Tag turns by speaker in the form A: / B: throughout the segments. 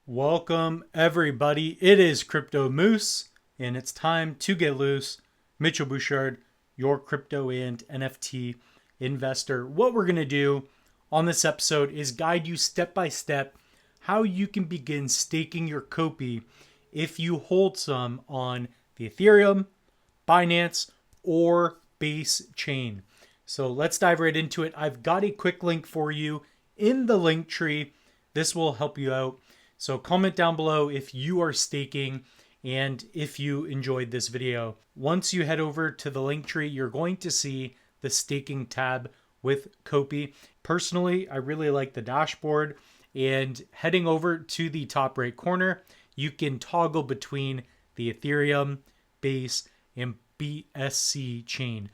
A: Welcome everybody. It is Crypto Moose and it's time to get loose. Mitchell Bouchard, your crypto and NFT investor. What we're going to do on this episode is guide you step by step how you can begin staking your COPI if you hold some on the Ethereum, Binance, or Base chain. So let's dive right into it. I've got a quick link for you in the link tree. This will help you out. So comment down below if you are staking and if you enjoyed this video. Once you head over to the link tree, you're going to see the staking tab with COPI. Personally, I really like the dashboard, and heading over to the top right corner, you can toggle between the Ethereum, Base, and BSC chain.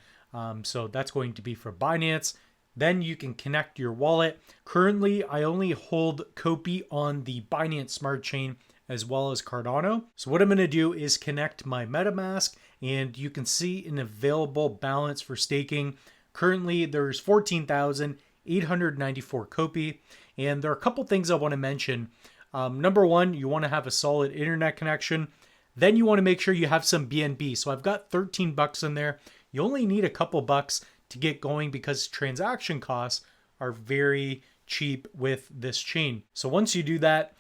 A: So that's going to be for Binance. Then you can connect your wallet. Currently, I only hold COPI on the Binance Smart Chain as well as Cardano. So what I'm going to do is connect my Metamask, and you can see an available balance for staking. Currently, there's 14,894 COPI, and there are a couple things I want to mention. Number one, you want to have a solid internet connection. Then you want to make sure you have some BNB. So I've got 13 bucks in there. You only need a couple bucks to get going because transaction costs are very cheap with this chain. So once you do that,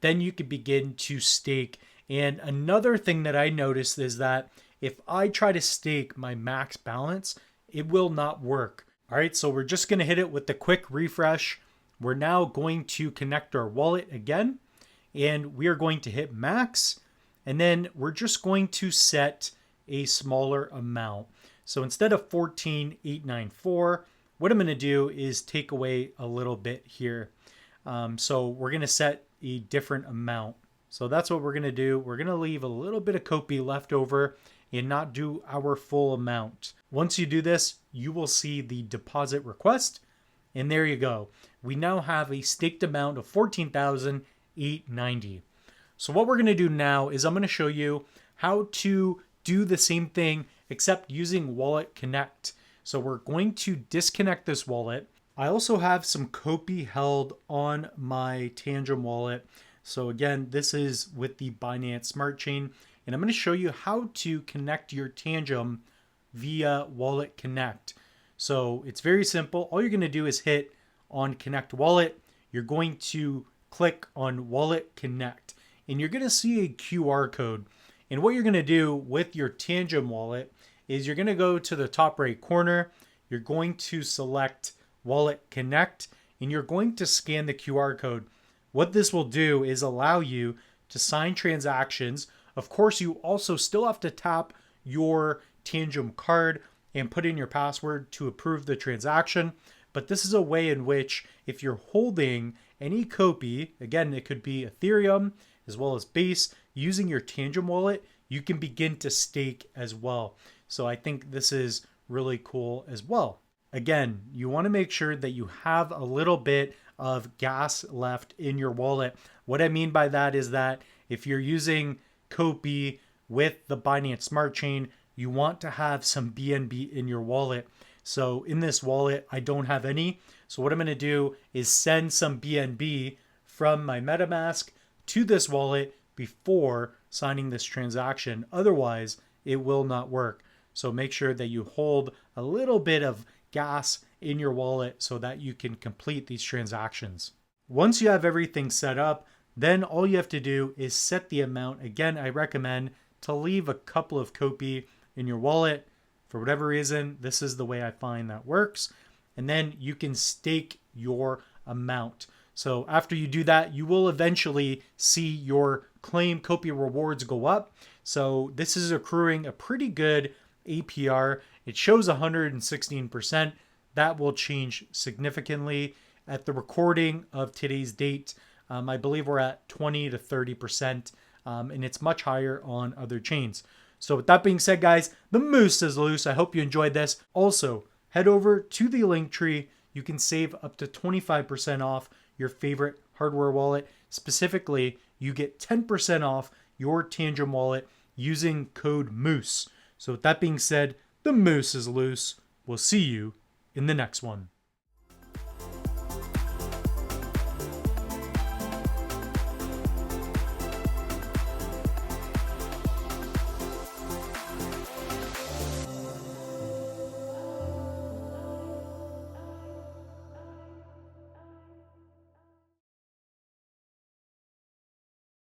A: then you can begin to stake. And another thing that I noticed is that if I try to stake my max balance, it will not work. All right, so we're just going to hit it with the quick refresh. We're now going to connect our wallet again, and we are going to hit max, and then we're just going to set a smaller amount. So instead of 14,894, what I'm going to do is take away a little bit here. So we're going to set a different amount. So that's what we're going to do. We're going to leave a little bit of COPI left over and not do our full amount. Once you do this, you will see the deposit request. And there you go. We now have a staked amount of 14,890. So what we're going to do now is I'm going to show you how to do the same thing except using WalletConnect. So we're going to disconnect this wallet. I also have some COPI held on my Tangem wallet. So again, this is with the Binance Smart Chain, and I'm going to show you how to connect your Tangem via WalletConnect. So it's very simple. All you're going to do is hit on Connect Wallet. You're going to click on WalletConnect, and you're going to see a QR code. And what you're going to do with your Tangem wallet is you're going to go to the top right corner. You're going to select WalletConnect, and you're going to scan the QR code. What this will do is allow you to sign transactions. Of course, you also still have to tap your Tangem card and put in your password to approve the transaction. But this is a way in which if you're holding any COPI, again, it could be Ethereum as well as Base, using your Tangem wallet, you can begin to stake as well. So I think this is really cool as well. Again, you want to make sure that you have a little bit of gas left in your wallet. What I mean by that is that if you're using COPI with the Binance Smart Chain, you want to have some BNB in your wallet. So in this wallet, I don't have any. So what I'm going to do is send some BNB from my MetaMask to this wallet before signing this transaction. Otherwise, it will not work. So make sure that you hold a little bit of gas in your wallet so that you can complete these transactions. Once you have everything set up, then all you have to do is set the amount. Again, I recommend to leave a couple of COPI in your wallet. For whatever reason, this is the way I find that works. And then you can stake your amount. So after you do that, you will eventually see your claim COPI rewards go up. So this is accruing a pretty good APR. It shows 116%. That will change significantly at the recording of today's date. I believe we're at 20 to 30%, and it's much higher on other chains. So with that being said, guys, the moose is loose. I hope you enjoyed this. Also, head over to the link tree. You can save up to 25% off your favorite hardware wallet. Specifically, you get 10% off your Tangem wallet using code MOOSE. So with that being said, the moose is loose. We'll see you in the next one.